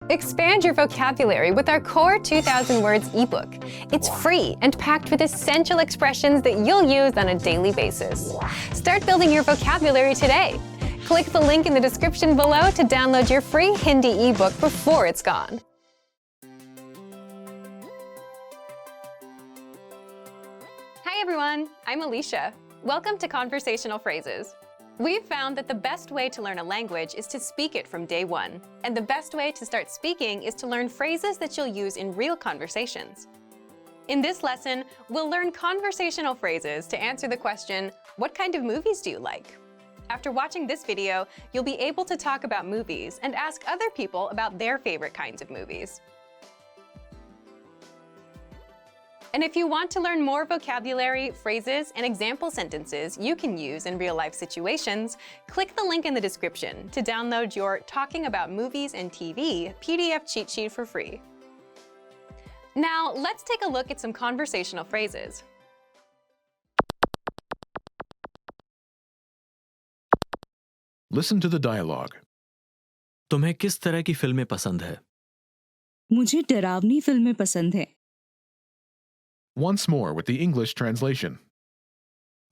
Expand your vocabulary with our Core 2000 Words ebook. It's free and packed with essential expressions that you'll use on a daily basis. Start building your vocabulary today. Click the link in the description below to download your free Hindi ebook before it's gone. Hi everyone, I'm Alicia. Welcome to Conversational Phrases. We've found that the best way to learn a language is to speak it from day one. And the best way to start speaking is to learn phrases that you'll use in real conversations. In this lesson, we'll learn conversational phrases to answer the question, what kind of movies do you like? After watching this video, you'll be able to talk about movies and ask other people about their favorite kinds of movies. And if you want to learn more vocabulary, phrases, and example sentences you can use in real-life situations, click the link in the description to download your Talking About Movies and TV PDF cheat sheet for free. Now, let's take a look at some conversational phrases. Listen to the dialogue. तुम्हें किस तरह की फिल्में पसंद है? मुझे डरावनी फिल्में पसंद है। Once more with the English translation.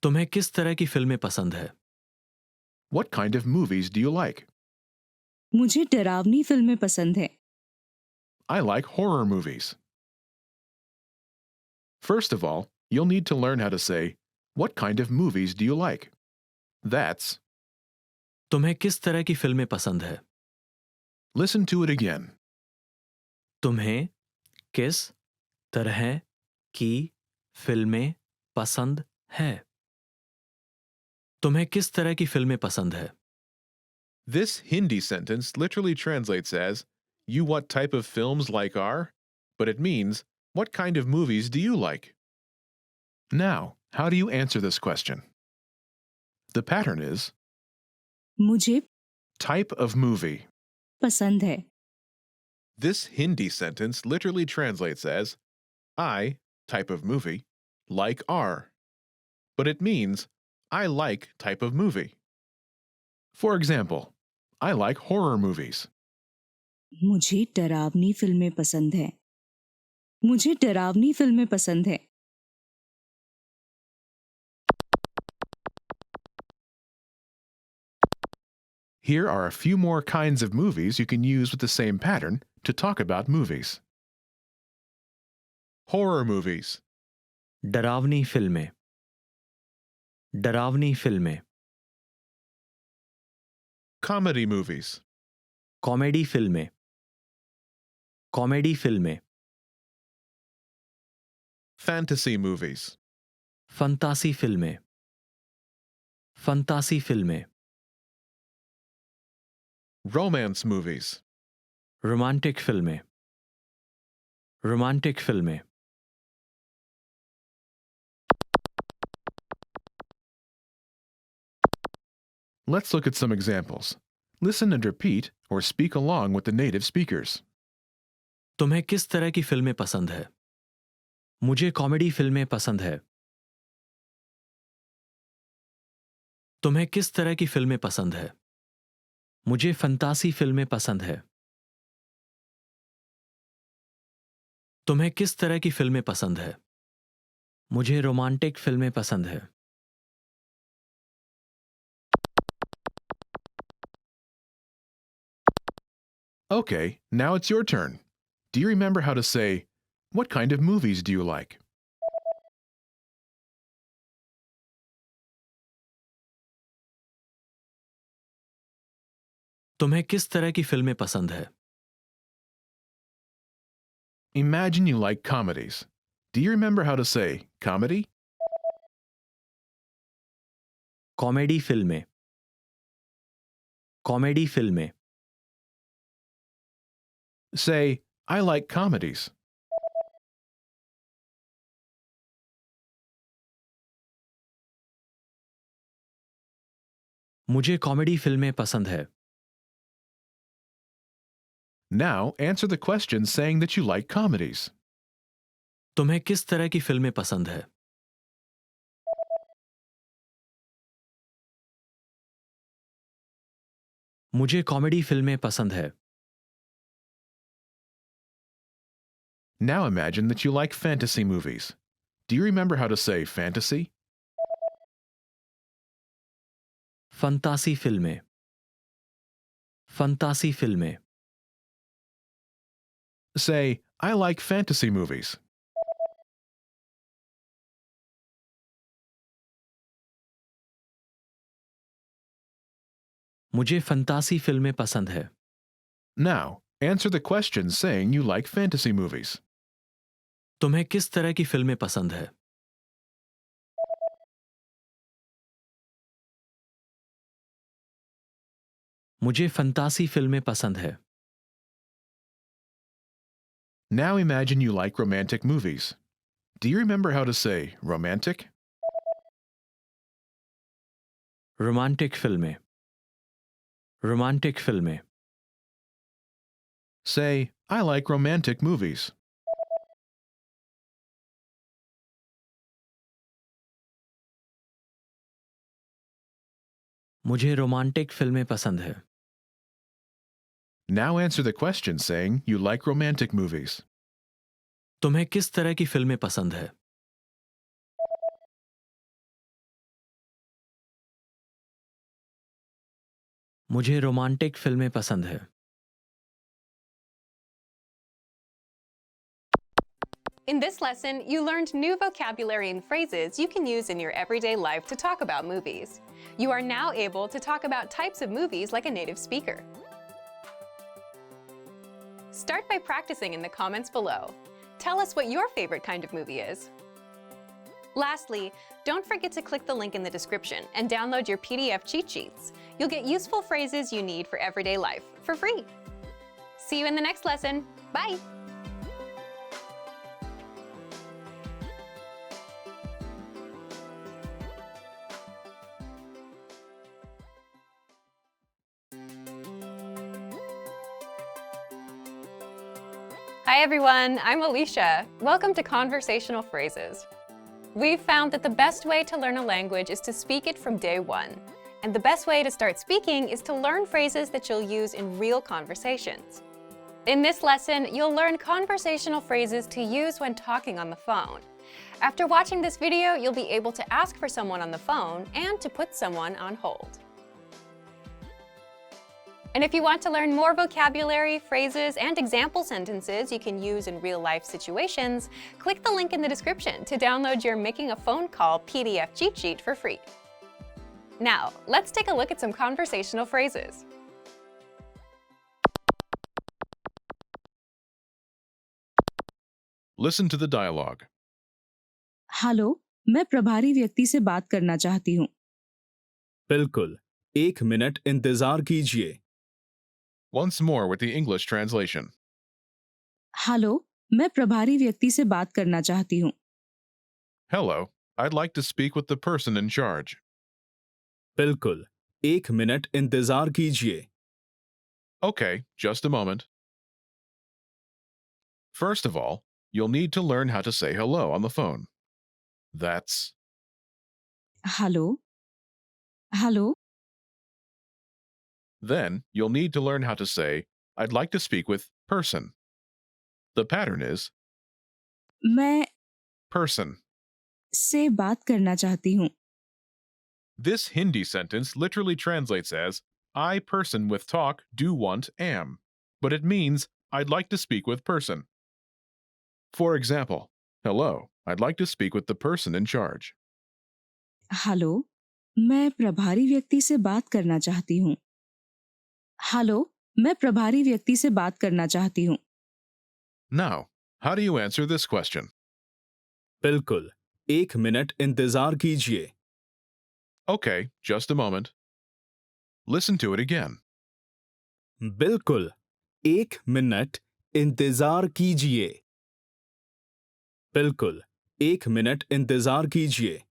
तुम्हें किस तरह की फिल्में पसंद है? What kind of movies do you like? मुझे डरावनी फिल्में पसंद है। I like horror movies. First of all, you'll need to learn how to say, what kind of movies do you like? That's, तुम्हें किस तरह की फिल्में पसंद है? listen to it again. तुम्हें किस तरह की फिल्में पसंद है? तुम्हें किस तरह की फिल्में पसंद है? This Hindi sentence literally translates as, you what type of films like are? But it means, what kind of movies do you like? Now, how do you answer this question? The pattern is, मुझे type of movie. पसंद है। This Hindi sentence literally translates as, I, type of movie, like are. But it means, I like type of movie. For example, I like horror movies. मुझे डरावनी फिल्में पसंद है। मुझे डरावनी फिल्में पसंद है। Here are a few more kinds of movies you can use with the same pattern to talk about movies. Horror movies. डरावनी फिल्में। डरावनी फिल्में। Comedy movies. कॉमेडी फिल्में। कॉमेडी फिल्में। Fantasy movies. फंतासी फिल्में। फंतासी फिल्में। Romance movies. रोमांटिक फिल्में। रोमांटिक फिल्में। Let's look at some examples. Listen and repeat or speak along with the native speakers. तुम्हें किस तरह की फिल्में पसंद है? मुझे कॉमेडी फिल्में पसंद है। तुम्हें किस तरह की फिल्में पसंद है? मुझे फंतासी फिल्में पसंद है। तुम्हें किस तरह की फिल्में पसंद है? मुझे रोमांटिक फिल्में पसंद है। Okay, now it's your turn. Do you remember how to say, what kind of movies do you like? तुम्हें किस तरह की फिल्में पसंद है? Imagine you like comedies. Do you remember how to say comedy? Comedy फिल्में। कॉमेडी फिल्में। Say, I like comedies. मुझे कॉमेडी फिल्में पसंद है। Now answer the question saying that you like comedies. तुम्हें किस तरह की फिल्में पसंद है? मुझे कॉमेडी फिल्में पसंद है। Now imagine that you like fantasy movies. Do you remember how to say fantasy? फंतासी फिल्में फंतासी फिल्में Say, I like fantasy movies. मुझे फंतासी फिल्में पसंद है Now, answer the question saying you like fantasy movies. तुम्हें किस तरह की फिल्में पसंद है मुझे फंतासी फिल्में पसंद है Now imagine you like romantic movies. Do you remember how to say romantic? Romantic फिल्में रोमांटिक फिल्में Say, I like romantic movies. मुझे रोमांटिक फिल्में पसंद है Now answer the question saying you like romantic movies. तुम्हें किस तरह की फिल्में पसंद है मुझे रोमांटिक फिल्में पसंद है In this lesson, you learned new vocabulary and phrases you can use in your everyday life to talk about movies. You are now able to talk about types of movies like a native speaker. Start by practicing in the comments below. Tell us what your favorite kind of movie is. Lastly, don't forget to click the link in the description and download your PDF cheat sheets. You'll get useful phrases you need for everyday life for free. See you in the next lesson. Bye! Hi everyone, I'm Alicia. Welcome to Conversational Phrases. We've found that the best way to learn a language is to speak it from day one. And the best way to start speaking is to learn phrases that you'll use in real conversations. In this lesson, you'll learn conversational phrases to use when talking on the phone. After watching this video, you'll be able to ask for someone on the phone and to put someone on hold. And if you want to learn more vocabulary, phrases, and example sentences you can use in real-life situations, click the link in the description to download your Making a Phone Call PDF cheat sheet for free. Now, let's take a look at some conversational phrases. Listen to the dialogue. Hello, मैं प्रभारी व्यक्ति से बात करना चाहती हूँ। बिल्कुल, 1 minute इंतजार कीजिए। Once more with the English translation. Hello, मैं प्रभारी व्यक्ति से बात करना चाहती हूँ। Hello, I'd like to speak with the person in charge. बिल्कुल, 1 मिनट इंतजार कीजिए। Okay, just a moment. First of all, you'll need to learn how to say hello on the phone. That's hello, hello, Then you'll need to learn how to say, I'd like to speak with person. The pattern is मैं person. से बात करना चाहती हूँ। This Hindi sentence literally translates as, I person with talk do want am, but it means I'd like to speak with person. For example, hello, I'd like to speak with the person in charge. Hello, मैं प्रभारी व्यक्ति से बात करना चाहती हूँ। Hello, मैं प्रभारी व्यक्ति से बात करना चाहती हूँ। Now, how do you answer this question? बिल्कुल, 1 मिनट इंतजार कीजिए। Okay, just a moment. Listen to it again. बिल्कुल, 1 मिनट इंतजार कीजिए। बिल्कुल, 1 मिनट इंतजार कीजिए।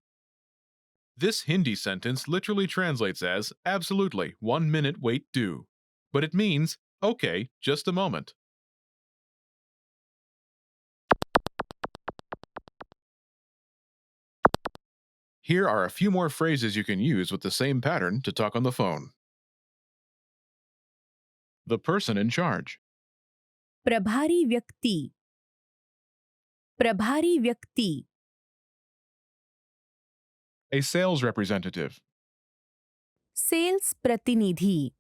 This Hindi sentence literally translates as, absolutely, 1 minute wait do. But it means, okay, just a moment. Here are a few more phrases you can use with the same pattern to talk on the phone. The person in charge. प्रभारी व्यक्ति प्रभारी व्यक्ति, A sales representative. Sales प्रतिनिधि,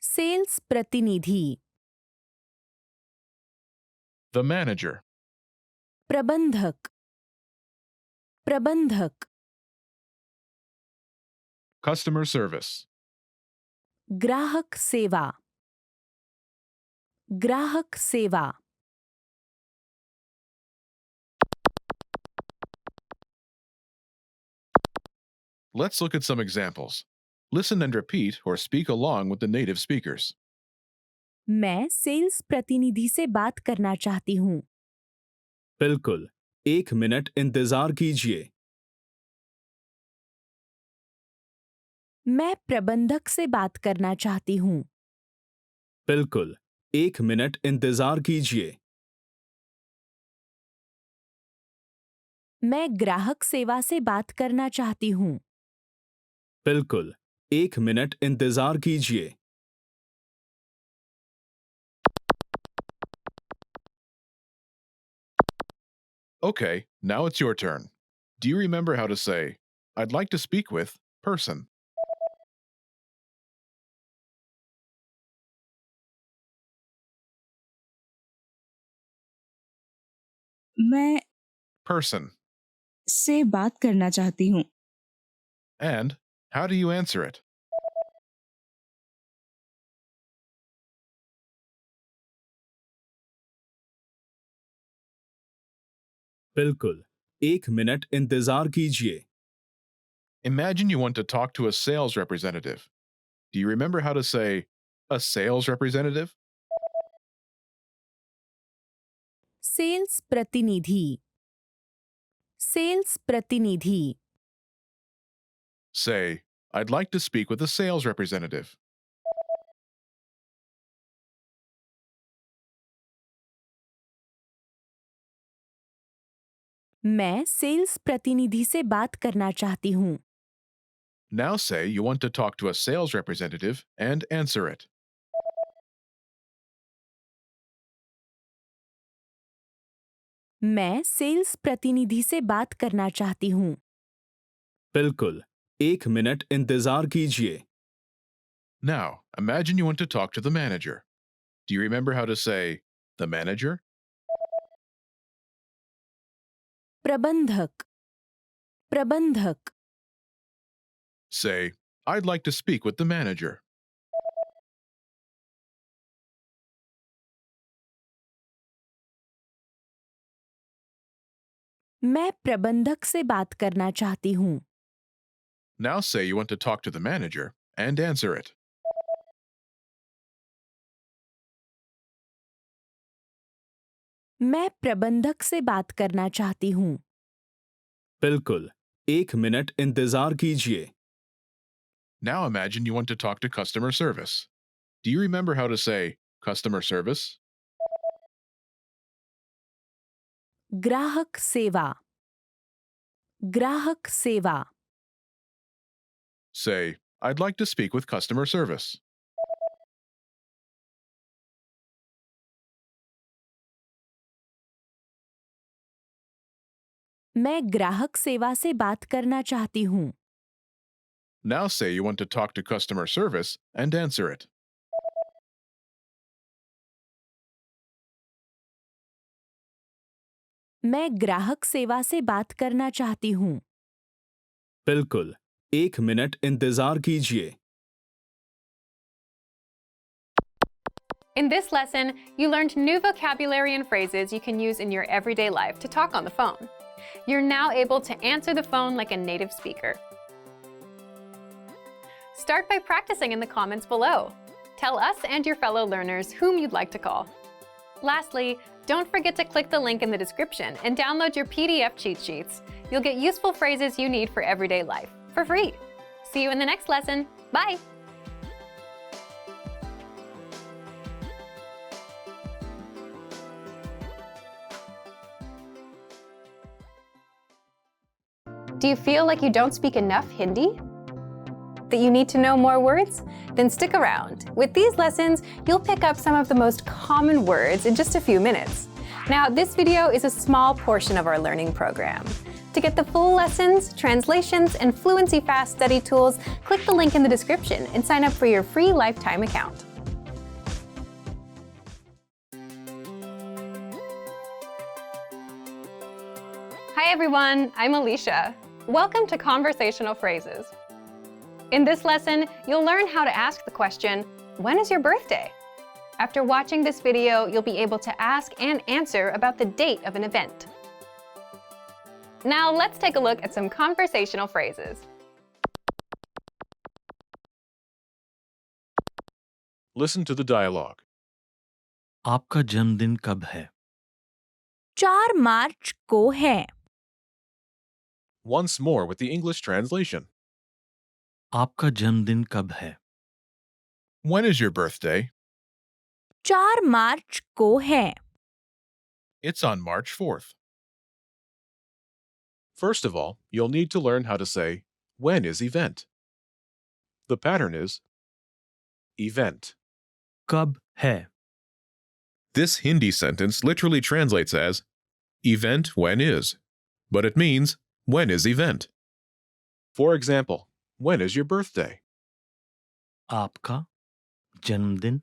sales प्रतिनिधि, The manager. प्रबंधक, प्रबंधक, Customer service. ग्राहक सेवा, ग्राहक सेवा, Let's look at some examples. Listen and repeat or speak along with the native speakers. मैं सेल्स प्रतिनिधि से बात करना चाहती हूँ। बिल्कुल, 1 मिनट इंतजार कीजिए। मैं प्रबंधक से बात करना चाहती हूँ। बिल्कुल, 1 मिनट इंतजार कीजिए। मैं ग्राहक सेवा से बात करना चाहती हूँ। बिल्कुल, 1 मिनट इंतजार कीजिए। Okay, now it's your turn. Do you remember how to say, I'd like to speak with person? मैं Person. से बात करना चाहती हूँ। And how do you answer it? बिल्कुल, 1 मिनट इंतजार कीजिए। Imagine you want to talk to a sales representative. Do you remember how to say, a sales representative? Sales प्रतिनिधि, सेल्स प्रतिनिधि, Say, I'd like to speak with a sales representative. मैं sales प्रतिनिधि से बात करना चाहती हूँ। Now say you want to talk to a sales representative and answer it. मैं सेल्स प्रतिनिधि से बात करना चाहती हूँ। बिल्कुल, 1 मिनट इंतजार कीजिए। Now, imagine you want to talk to the manager. Do you remember how to say, the manager? प्रबंधक, प्रबंधक, Say, I'd like to speak with the manager. मैं प्रबंधक से बात करना चाहती हूँ। Now say you want to talk to the manager and answer it. मैं प्रबंधक से बात करना चाहती हूँ। बिल्कुल, 1 मिनट इंतजार कीजिए। Now imagine you want to talk to customer service. Do you remember how to say customer service? ग्राहक सेवा, ग्राहक सेवा, Say, I'd like to speak with customer service. मैं ग्राहक सेवा से बात करना चाहती हूँ। Now say you want to talk to customer service and answer it. मैं ग्राहक सेवा से बात करना चाहती हूँ। बिल्कुल, 1 मिनट इंतजार कीजिए। In this lesson, you learned new vocabulary and phrases you can use in your everyday life to talk on the phone. You're now able to answer the phone like a native speaker. Start by practicing in the comments below. Tell us and your fellow learners whom you'd like to call. Lastly, don't forget to click the link in the description and download your PDF cheat sheets. You'll get useful phrases you need for everyday life for free. See you in the next lesson. Bye! Do you feel like you don't speak enough Hindi? That you need to know more words? Then stick around. With these lessons, you'll pick up some of the most common words in just a few minutes. Now, this video is a small portion of our learning program. To get the full lessons, translations, and Fluency Fast study tools, click the link in the description and sign up for your free lifetime account. Hi everyone, I'm Alicia. Welcome to Conversational Phrases. In this lesson, you'll learn how to ask the question, when is your birthday? After watching this video, you'll be able to ask and answer about the date of an event. Now let's take a look at some conversational phrases. Listen to the dialogue. आपका जन्मदिन कब है? 4 मार्च को है। Once more with the English translation. आपका जन्मदिन कब है? When is your birthday? 4 मार्च को है। It's on March 4th. First of all, you'll need to learn how to say, when is event? The pattern is event. कब है? This Hindi sentence literally translates as event when is, but it means when is event. For example, when is your birthday? आपका जन्मदिन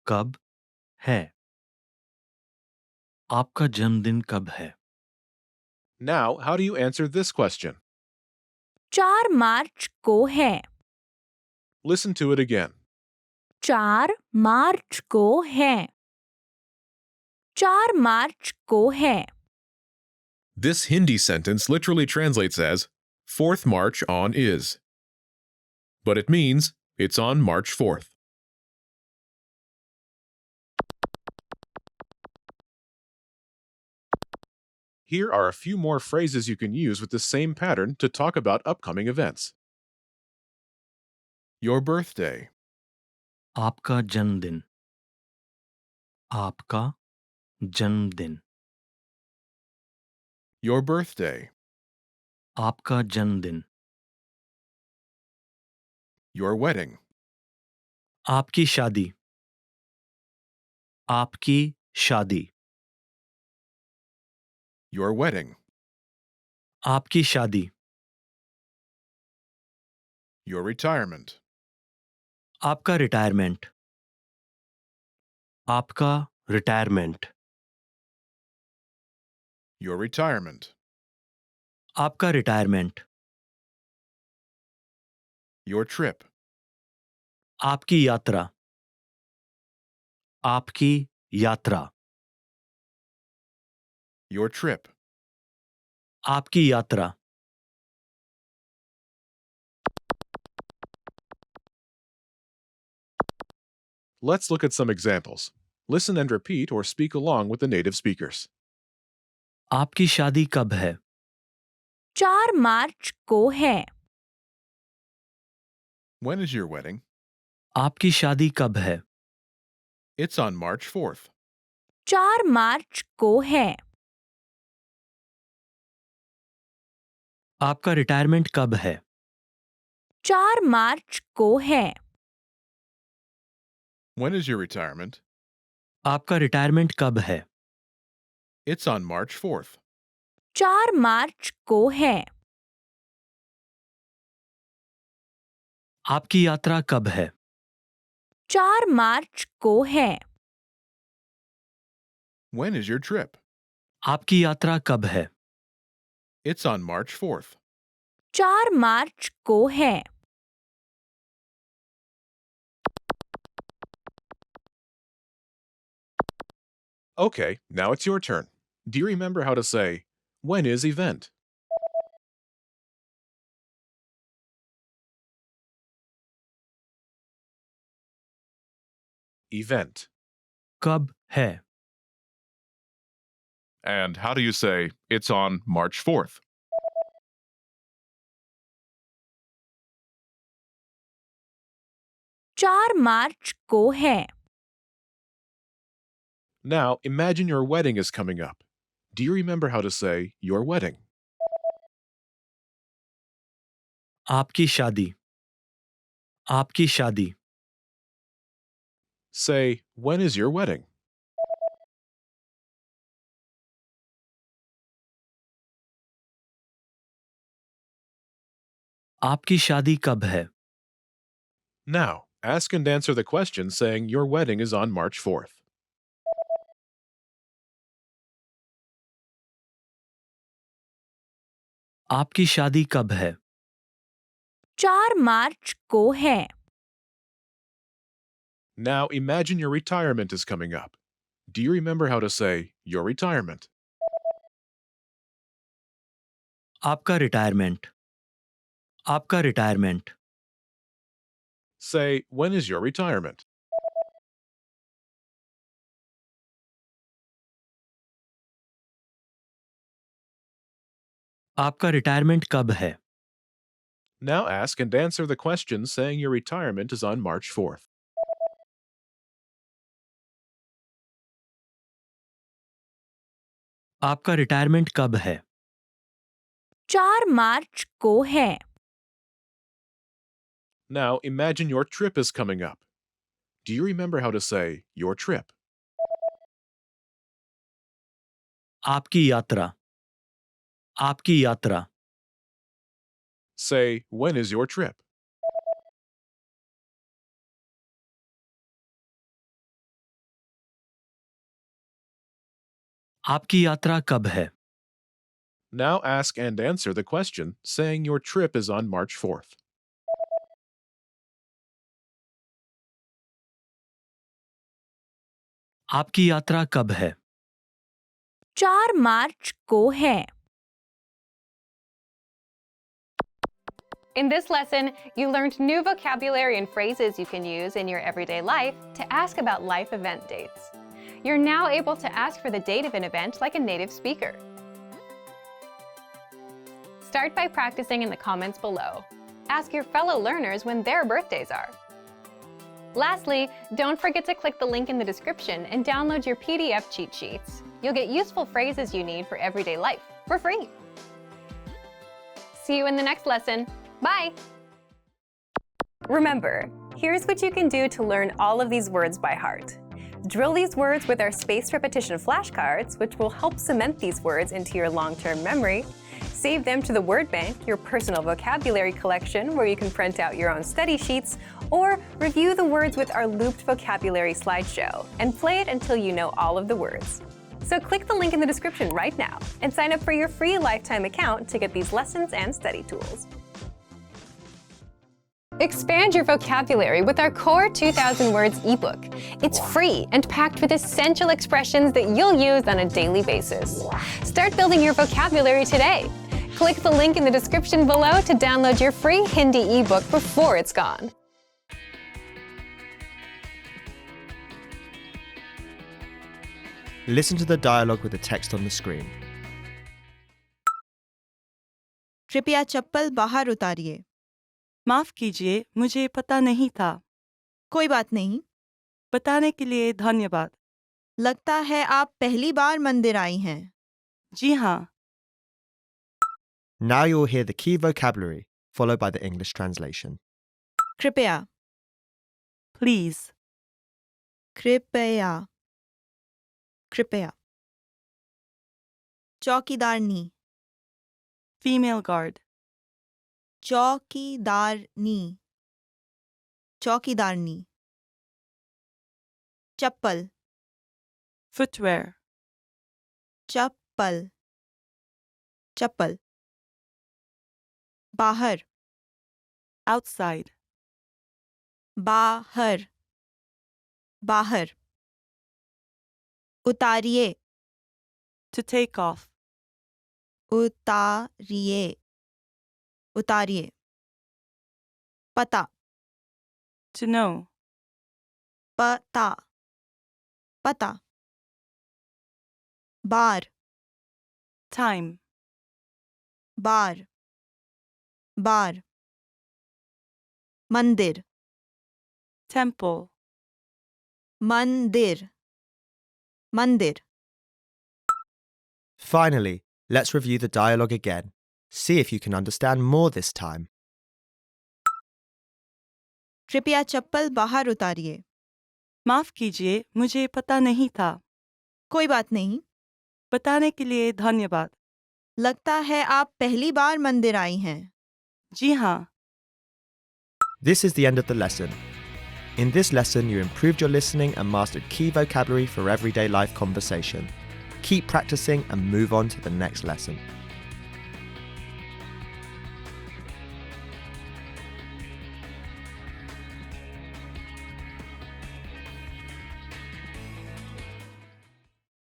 कब है? आपका जन्मदिन कब है? Now, how do you answer this question? 4 मार्च को है। Listen to it again. 4 मार्च को है। 4 मार्च को है। This Hindi sentence literally translates as 4th March on is, but it means it's on March 4th. Here are a few more phrases you can use with the same pattern to talk about upcoming events. Your birthday, आपका जन्मदिन। आपका जन्मदिन। your birthday, आपका जन्मदिन। your wedding, आपकी शादी। आपकी शादी। your wedding, आपकी शादी। your retirement, आपका रिटायरमेंट। आपका रिटायरमेंट। your retirement, आपका रिटायरमेंट। your trip, आपकी यात्रा। आपकी यात्रा। your trip, आपकी यात्रा। Let's look at some examples. Listen and repeat or speak along with the native speakers. आपकी शादी कब है? 4 मार्च को है। When is your wedding? आपकी शादी कब है? It's on March 4th. 4 मार्च को है। आपका रिटायरमेंट कब है? 4 मार्च को है। When is your retirement? आपका रिटायरमेंट कब है? It's on March 4th. 4 मार्च को है। आपकी यात्रा कब है? 4 मार्च को है। When is your trip? आपकी यात्रा कब है? It's on March 4th. 4 मार्च को है। Okay, now it's your turn. Do you remember how to say, when is event? Event. कब है? And how do you say, it's on March 4th? 4 मार्च को है। Now, imagine your wedding is coming up. Do you remember how to say, your wedding? आपकी शादी। आपकी शादी। Say, when is your wedding? आपकी शादी कब है? Now, ask and answer the question saying your wedding is on March 4th. आपकी शादी कब है? 4 मार्च को है। Now, imagine your retirement is coming up. Do you remember how to say your retirement? आपका रिटायरमेंट। आपका retirement. Say, when is your retirement? आपका retirement कब है? Now ask and answer the question saying your retirement is on March 4th. आपका retirement कब है? 4 मार्च को है। Now imagine your trip is coming up. Do you remember how to say your trip? आपकी यात्रा। आपकी यात्रा। Say, when is your trip? आपकी यात्रा कब है? Now ask and answer the question saying your trip is on March 4th. आपकी यात्रा कब है? 4 मार्च को है। In this lesson, you learned new vocabulary and phrases you can use in your everyday life to ask about life event dates. You're now able to ask for the date of an event like a native speaker. Start by practicing in the comments below. Ask your fellow learners when their birthdays are. Lastly, don't forget to click the link in the description and download your PDF cheat sheets. You'll get useful phrases you need for everyday life for free. See you in the next lesson. Bye! Remember, here's what you can do to learn all of these words by heart. Drill these words with our spaced repetition flashcards, which will help cement these words into your long-term memory. Save them to the word bank, your personal vocabulary collection, where you can print out your own study sheets, or review the words with our looped vocabulary slideshow and play it until you know all of the words. So click the link in the description right now and sign up for your free lifetime account to get these lessons and study tools. Expand your vocabulary with our Core 2000 Words ebook. It's free and packed with essential expressions that you'll use on a daily basis. Start building your vocabulary today. Click the link in the description below to download your free Hindi ebook before it's gone. Listen to the dialogue with the text on the screen. कृपया चप्पल बाहर उतारिए। माफ कीजिए, मुझे पता नहीं था। कोई बात नहीं। बताने के लिए धन्यवाद। लगता है आप पहली बार मंदिर आई हैं। जी हाँ। Now you'll hear the key vocabulary, followed by the English translation. कृपया, Please, कृपया, कृपया। चौकीदारनी, female guard, चौकीदारनी, चौकीदारनी। चप्पल, footwear, चप्पल, चप्पल। बाहर, outside, बाहर, बाहर। उतारिए, to take off, उतारिए, उतारिए। पता, to know, पता, पता। बार, time, बार, बार। मंदिर, temple, मंदिर, मंदिर। Finally, let's review the dialogue again. See if you can understand more this time. कृपया चप्पल बाहर उतारिए। माफ कीजिए, मुझे पता नहीं था। कोई बात नहीं। बताने के लिए धन्यवाद। लगता है आप पहली बार मंदिर आई हैं। जी हाँ। This is the end of the lesson. In this lesson, you improved your listening and mastered key vocabulary for everyday life conversation. Keep practicing and move on to the next lesson.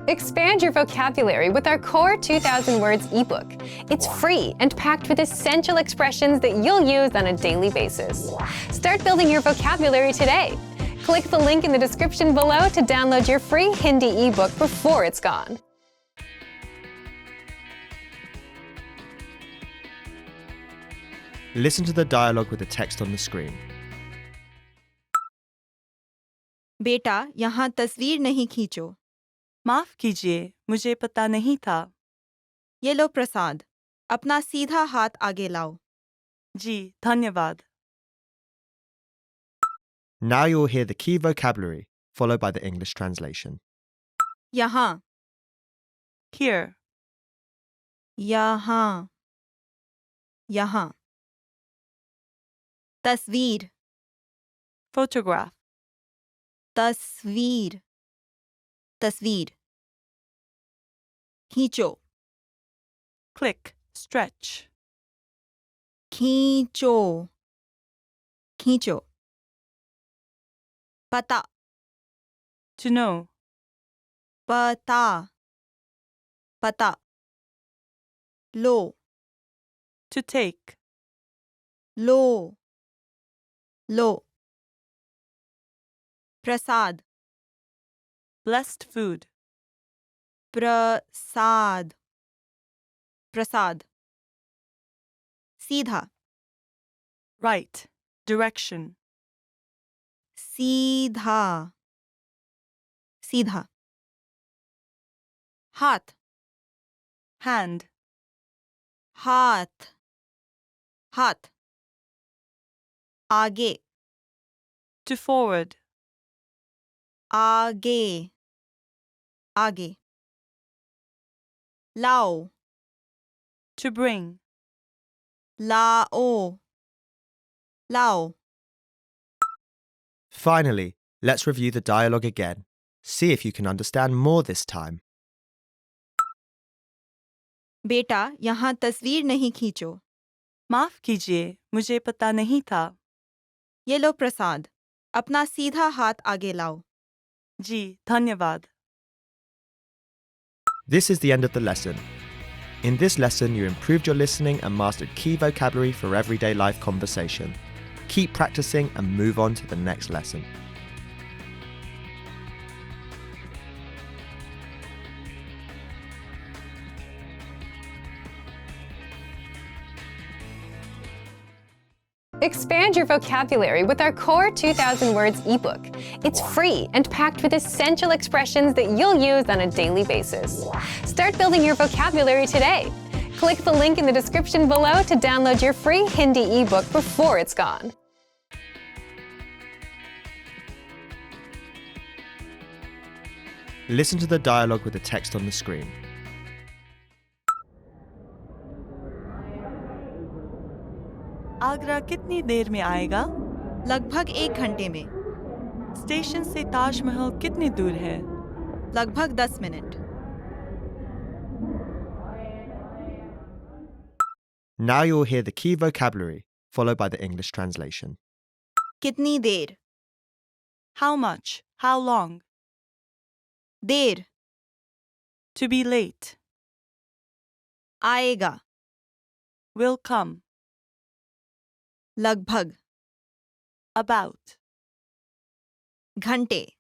Expand your vocabulary with our Core 2000 Words ebook. It's free and packed with essential expressions that you'll use on a daily basis. Start building your vocabulary today. Click the link in the description below to download your free Hindi ebook before it's gone. Listen to the dialogue with the text on the screen. बेटा यहाँ तस्वीर नहीं खींचो। माफ कीजिए, मुझे पता नहीं था। ये लो प्रसाद, अपना सीधा हाथ आगे लाओ। जी, धन्यवाद। Now you'll hear the key vocabulary, followed by the English translation. यहाँ, Here, यहाँ, यहाँ। तस्वीर, photograph, तस्वीर, तस्वीर। खींचो, click, stretch, खींचो, खींचो। पता, to know, पता, पता। लो, to take, low, low. Prasad, blessed food, प्रसाद, प्रसाद। सीधा, right, direction, सीधा, सीधा। हाथ, hand, हाथ, हाथ। आगे, to forward, आगे, आगे। लाओ, to bring, लाओ, लाओ। Finally, let's review the dialogue again. See if you can understand more this time. बेटा यहाँ तस्वीर नहीं खींचो। माफ कीजिए, मुझे पता नहीं था। ये लो प्रसाद, अपना सीधा हाथ आगे लाओ। जी, धन्यवाद। This is the end of the lesson. In this lesson, you improved your listening and mastered key vocabulary for everyday life conversation. Keep practicing and move on to the next lesson. Expand your vocabulary with our Core 2000 Words ebook. It's free and packed with essential expressions that you'll use on a daily basis. Start building your vocabulary today. Click the link in the description below to download your free Hindi ebook before it's gone. Listen to the dialogue with the text on the screen. Agra कितनी देर में आएगा? लगभग 1 घंटे में। Station से ताजमहल कितनी दूर है? लगभग 10 minute. Now you'll hear the key vocabulary, followed by the English translation. कितनी देर, How much? How long? There, To be late. आएगा, Will come. लगभग, About. घंटे,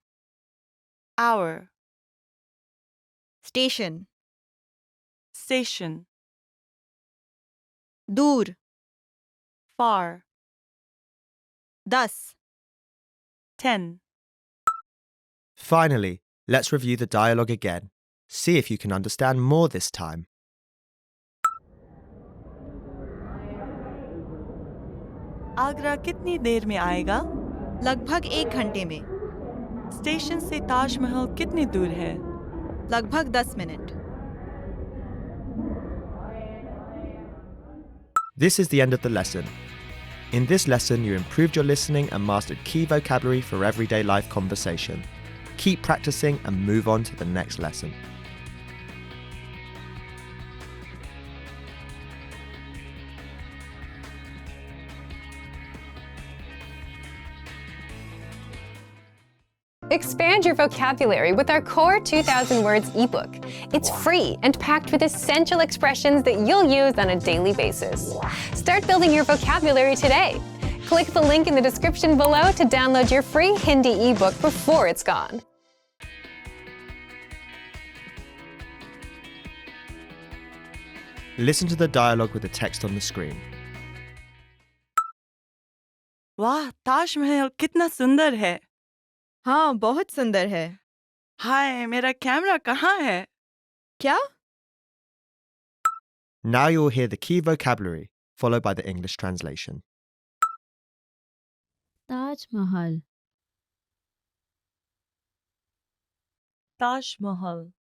Hour. Station, Station. दूर, Far. 10, 10. Finally, let's review the dialogue again. See if you can understand more this time. Agra कितनी देर में आएगा? लगभग 1 घंटे में। स्टेशन से ताजमहल कितनी दूर है? लगभग 10 minute. This is the end of the lesson. In this lesson, you improved your listening and mastered key vocabulary for everyday life conversation. Keep practicing and move on to the next lesson. Expand your vocabulary with our Core 2000 Words ebook. It's free and packed with essential expressions that you'll use on a daily basis. Start building your vocabulary today. Click the link in the description below to download your free Hindi ebook before it's gone. Listen to the dialogue with the text on the screen. वाह, ताजमहल कितना सुंदर है। हाँ, बहुत सुंदर है। हाय, मेरा camera कहाँ है? क्या? Now you'll hear the key vocabulary, followed by the English translation. Taj Mahal, Taj Mahal.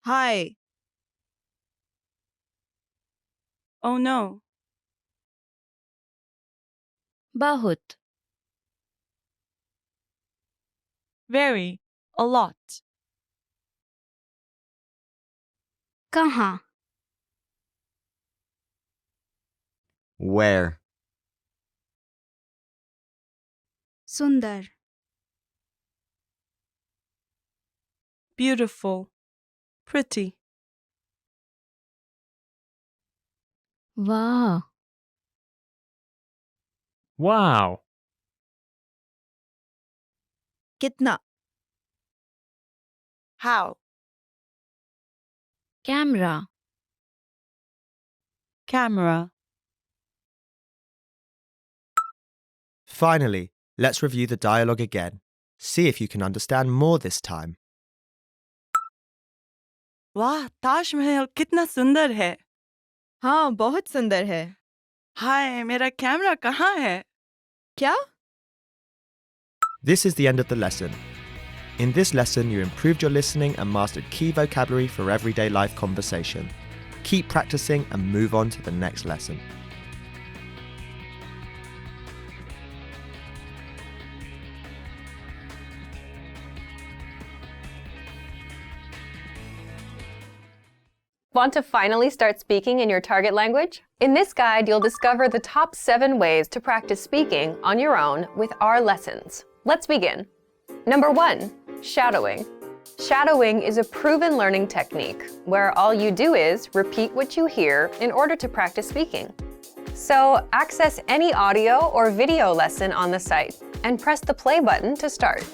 Hi. Oh no. बहुत, Very. A lot. कहाँ, Where? सुंदर, Beautiful. Pretty. वाह, Wow. कितना? How? Camera, Camera. Finally, let's review the dialogue again. See if you can understand more this time. वाह, ताजमहल कितना सुंदर है। हाँ, बहुत सुंदर है। हाय, मेरा कैमरा कहाँ है? क्या? This is the end of the lesson. In this lesson, you improved your listening and mastered key vocabulary for everyday life conversation. Keep practicing and move on to the next lesson. Want to finally start speaking in your target language? In this guide, you'll discover the top 7 ways to practice speaking on your own with our lessons. Let's begin. Number 1, shadowing. Shadowing is a proven learning technique where all you do is repeat what you hear in order to practice speaking. So, access any audio or video lesson on the site and press the play button to start.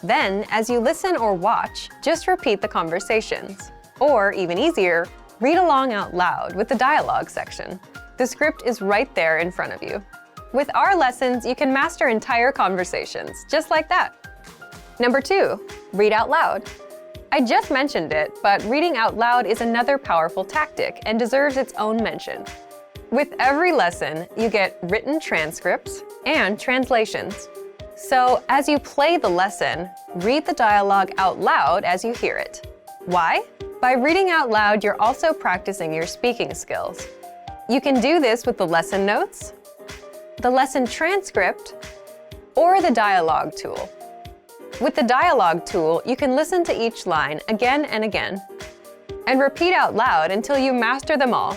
Then, as you listen or watch, just repeat the conversations. Or, even easier, read along out loud with the dialogue section. The script is right there in front of you. With our lessons, you can master entire conversations, just like that. Number 2, read out loud. I just mentioned it, but reading out loud is another powerful tactic and deserves its own mention. With every lesson, you get written transcripts and translations. So, as you play the lesson, read the dialogue out loud as you hear it. Why? By reading out loud, you're also practicing your speaking skills. You can do this with the lesson notes, the lesson transcript, or the dialogue tool. With the dialogue tool, you can listen to each line again and again, and repeat out loud until you master them all.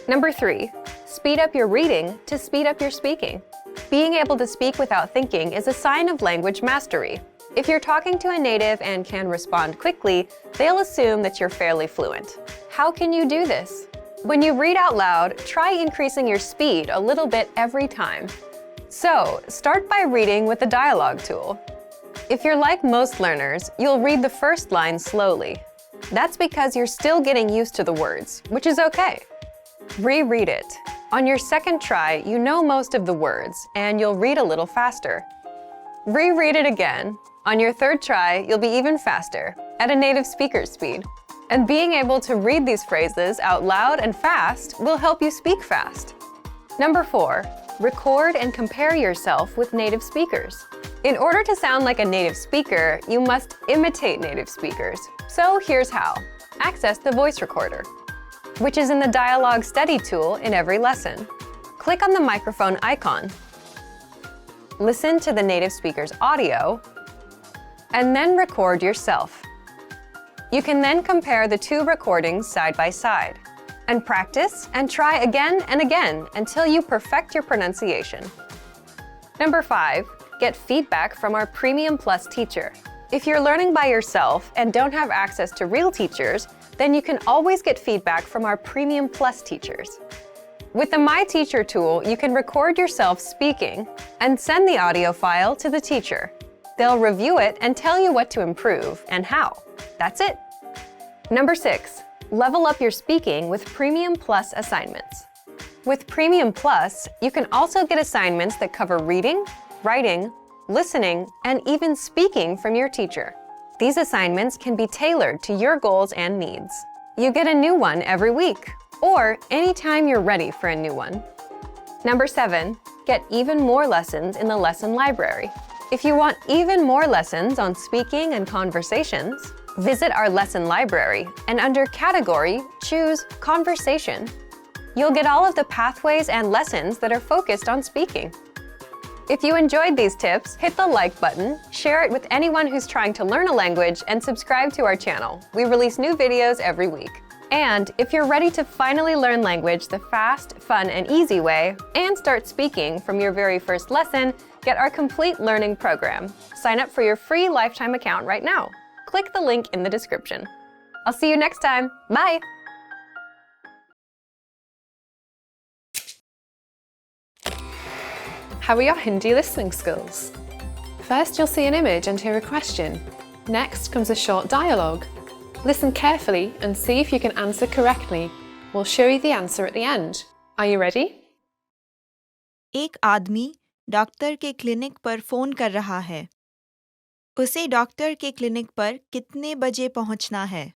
Number 3, speed up your reading to speed up your speaking. Being able to speak without thinking is a sign of language mastery. If you're talking to a native and can respond quickly, they'll assume that you're fairly fluent. How can you do this? When you read out loud, try increasing your speed a little bit every time. So, start by reading with the dialogue tool. If you're like most learners, you'll read the first line slowly. That's because you're still getting used to the words, which is okay. Reread it. On your second try, you know most of the words, and you'll read a little faster. Reread it again. On your third try, you'll be even faster, at a native speaker's speed. And being able to read these phrases out loud and fast will help you speak fast. Number 4, record and compare yourself with native speakers. In order to sound like a native speaker, you must imitate native speakers. So here's how. Access the voice recorder. which is in the Dialogue Study tool in every lesson. Click on the microphone icon. Listen to the native speaker's audio, and then record yourself. You can then compare the two recordings side by side, and practice and try again and again until you perfect your pronunciation. Number 5, get feedback from our Premium Plus teacher. If you're learning by yourself and don't have access to real teachers, then you can always get feedback from our Premium Plus teachers. With the My Teacher tool, you can record yourself speaking and send the audio file to the teacher. They'll review it and tell you what to improve and how. That's it. Number 6, level up your speaking with Premium Plus assignments. With Premium Plus, you can also get assignments that cover reading, writing, listening, and even speaking from your teacher. These assignments can be tailored to your goals and needs. You get a new one every week, or anytime you're ready for a new one. Number 7, get even more lessons in the lesson library. If you want even more lessons on speaking and conversations, visit our lesson library and under Category, choose Conversation. You'll get all of the pathways and lessons that are focused on speaking. If you enjoyed these tips, hit the like button, share it with anyone who's trying to learn a language, and subscribe to our channel. We release new videos every week. And if you're ready to finally learn language the fast, fun, and easy way, and start speaking from your very first lesson, get our complete learning program. Sign up for your free lifetime account right now. Click the link in the description. I'll see you next time. Bye! How are your Hindi listening skills? First, you'll see an image and hear a question. Next comes a short dialogue. Listen carefully and see if you can answer correctly. We'll show you the answer at the end. Are you ready? एक आदमी doctor के clinic पर phone कर रहा है। उसे doctor के clinic पर कितने बजे पहुंचना है?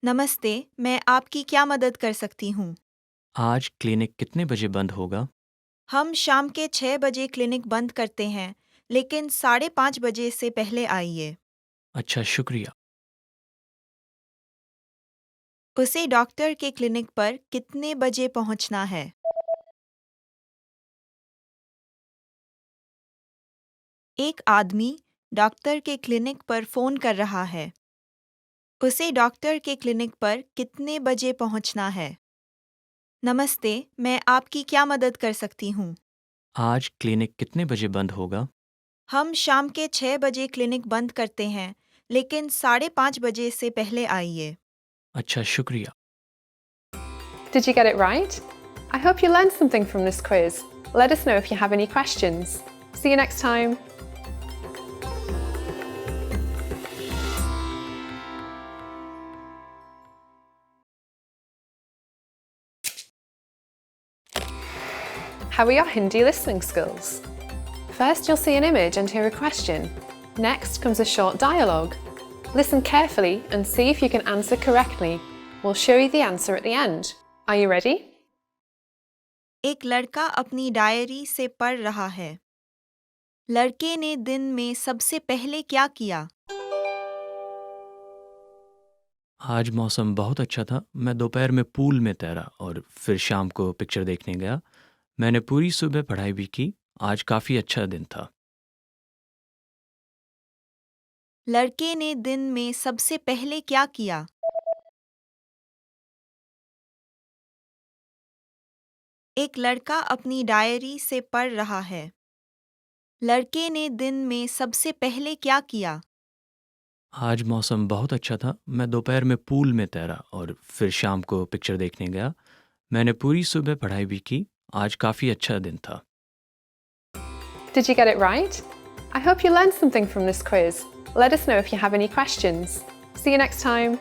नमस्ते, मैं आपकी क्या मदद कर सकती हूँ? आज क्लिनिक कितने बजे बंद होगा? हम शाम के 6 बजे क्लिनिक बंद करते हैं, लेकिन 5:30 बजे से पहले आइए। अच्छा, शुक्रिया। उसे डॉक्टर के क्लिनिक पर कितने बजे पहुंचना है? एक आदमी डॉक्टर के क्लिनिक पर फ़ोन कर रहा है। उसे डॉक्टर के क्लिनिक पर कितने बजे पहुंचना है? नमस्ते, मैं आपकी क्या मदद कर सकती हूँ? आज क्लिनिक कितने बजे बंद होगा? हम शाम के 6 बजे क्लिनिक बंद करते हैं, लेकिन 5:30 बजे से पहले आइए। अच्छा, शुक्रिया। Did you get it right? I hope you learned something from this quiz. Let us know if you have any questions. See you next time. How are your Hindi listening skills? First, you'll see an image and hear a question. Next comes a short dialogue. Listen carefully and see if you can answer correctly. We'll show you the answer at the end. Are you ready? एक लड़का अपनी diary से पढ़ रहा है। लड़के ने दिन में सबसे पहले क्या किया? आज मौसम बहुत अच्छा था। मैं दोपहर में पूल में तैरा और फिर शाम को पिक्चर देखने गया। मैंने पूरी सुबह पढ़ाई भी की। आज काफ़ी अच्छा दिन था। लड़के ने दिन में सबसे पहले क्या किया? एक लड़का अपनी डायरी से पढ़ रहा है। लड़के ने दिन में सबसे पहले क्या किया? आज मौसम बहुत अच्छा था। मैं दोपहर में पूल में तैरा और फिर शाम को पिक्चर देखने गया। मैंने पूरी सुबह पढ़ाई भी की। आज काफ़ी अच्छा दिन था। Did you get it right? I hope you learned something from this quiz. Let us know if you have any questions. See you next time.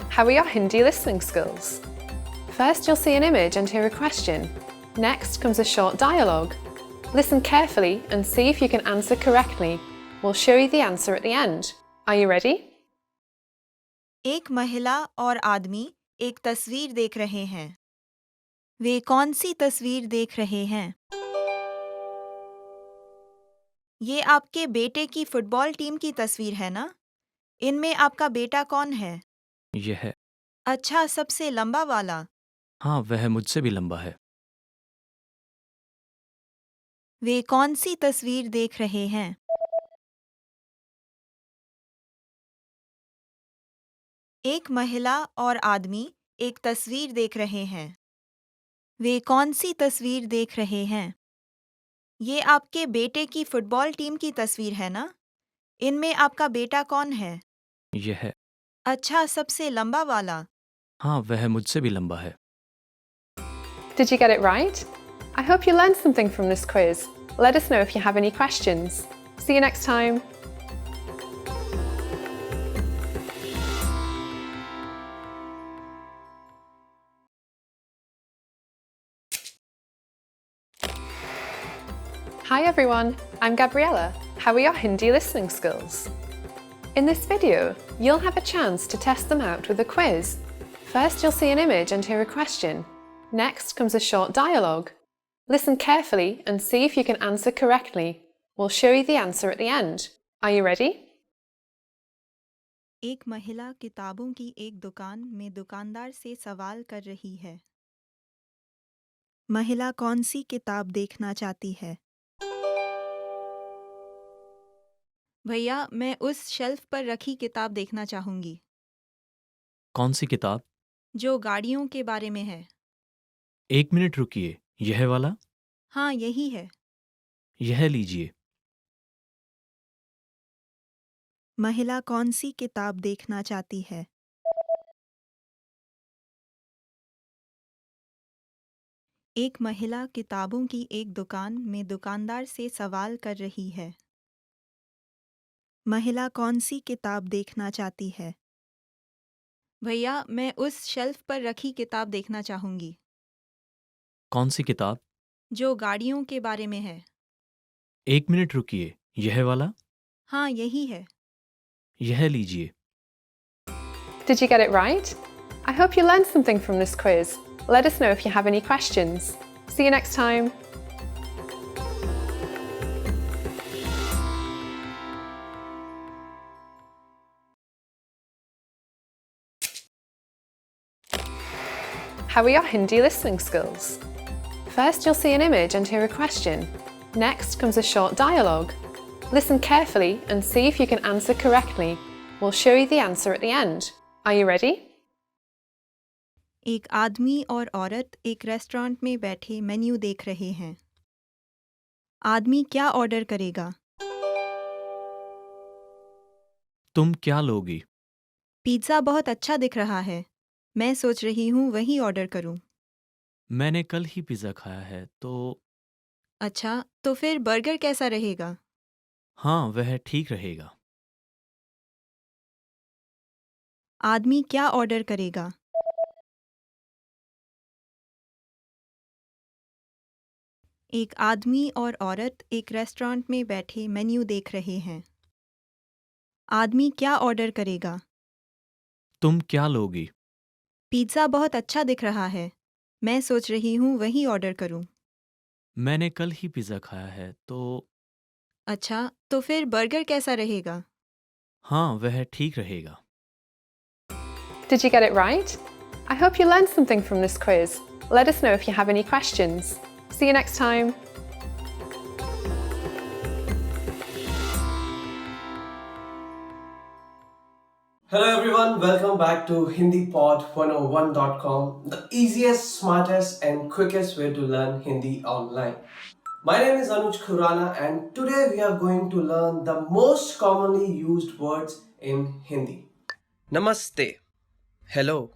How are your Hindi listening skills? First, you'll see an image and hear a question. Next comes a short dialogue. Listen carefully and see if you can answer correctly. We'll show you the answer at the end. Are you ready? एक महिला और आदमी एक तस्वीर देख रहे हैं। वे कौन सी तस्वीर देख रहे हैं? ये आपके बेटे की फुटबॉल टीम की तस्वीर है ना? इनमें आपका बेटा कौन है? यह। अच्छा, सबसे लंबा वाला। हाँ, वह मुझसे भी लंबा है। वे कौन सी तस्वीर देख रहे हैं? एक महिला और आदमी एक तस्वीर देख रहे हैं। वे कौन सी तस्वीर देख रहे हैं? ये आपके बेटे की फुटबॉल टीम की तस्वीर है ना? इनमें आपका बेटा कौन है? यह। अच्छा, सबसे लंबा वाला। हाँ, वह मुझसे भी लंबा है। Did you get it right? I hope you learned something from this quiz. Let us know if you have any questions. See you next time. Hi everyone, I'm Gabriella. How are your Hindi listening skills? In this video, you'll have a chance to test them out with a quiz. First, you'll see an image and hear a question. Next comes a short dialogue. Listen carefully and see if you can answer correctly. We'll show you the answer at the end. Are you ready? एक महिला किताबों की एक दुकान में दुकानदार से सवाल कर रही है। महिला कौन सी किताब देखना चाहती है? भैया, मैं उस शेल्फ पर रखी किताब देखना चाहूंगी कौन सी किताब? जो गाड़ियों के बारे में है। 1 मिनट रुकिए, यह वाला? हाँ, यही है। यह लीजिए। महिला कौन सी किताब देखना चाहती है? एक महिला किताबों की एक दुकान में दुकानदार से सवाल कर रही है। महिला कौन सी किताब देखना चाहती है? भैया, मैं उस शेल्फ पर रखी किताब देखना चाहूंगी कौन सी किताब? जो गाड़ियों के बारे में है। 1 मिनट रुकिए, यह वाला? हाँ, यही है। यह लीजिए। Did you get it right? I hope you learned something from this quiz. Let us know if you have any questions. See you next time. How are your Hindi listening skills? First, you'll see an image and hear a question. Next comes a short dialogue. Listen carefully and see if you can answer correctly. We'll show you the answer at the end. Are you ready? एक आदमी और औरत एक restaurant में बैठे menu देख रहे हैं। आदमी क्या ऑर्डर करेगा? तुम क्या लोगी? पिज़्ज़ा बहुत अच्छा दिख रहा है। मैं सोच रही हूँ वही ऑर्डर करूँ। मैंने कल ही पिज़्ज़ा खाया है, तो अच्छा, तो फिर बर्गर कैसा रहेगा? हाँ, वह ठीक रहेगा। आदमी क्या ऑर्डर करेगा? एक आदमी और औरत एक रेस्टोरेंट में बैठे मेन्यू देख रहे हैं। आदमी क्या ऑर्डर करेगा? तुम क्या लोगी? पिज़्ज़ा बहुत अच्छा दिख रहा है। मैं सोच रही हूँ वही ऑर्डर करूँ। मैंने कल ही पिज़्ज़ा खाया है, तो अच्छा, तो फिर बर्गर कैसा रहेगा? हाँ, वह ठीक रहेगा। Did you get it right? I hope you learned something from this quiz. Let us know if you have any questions. See you next time. Hello everyone, welcome back to HindiPod101.com, the easiest, smartest and quickest way to learn Hindi online. My name is Anuj Khurana and today we are going to learn the most commonly used words in Hindi. Namaste. Hello.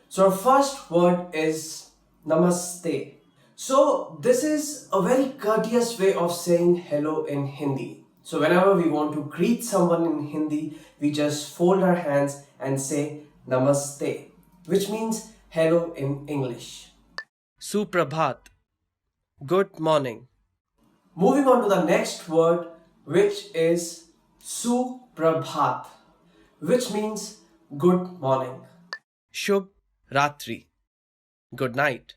So our first word is Namaste. So this is a very courteous way of saying hello in Hindi. So whenever we want to greet someone in Hindi, we just fold our hands and say Namaste, which means hello in English. Suprabhat, good morning. Moving on to the next word, which is Suprabhat, which means good morning. Shubh Ratri, good night.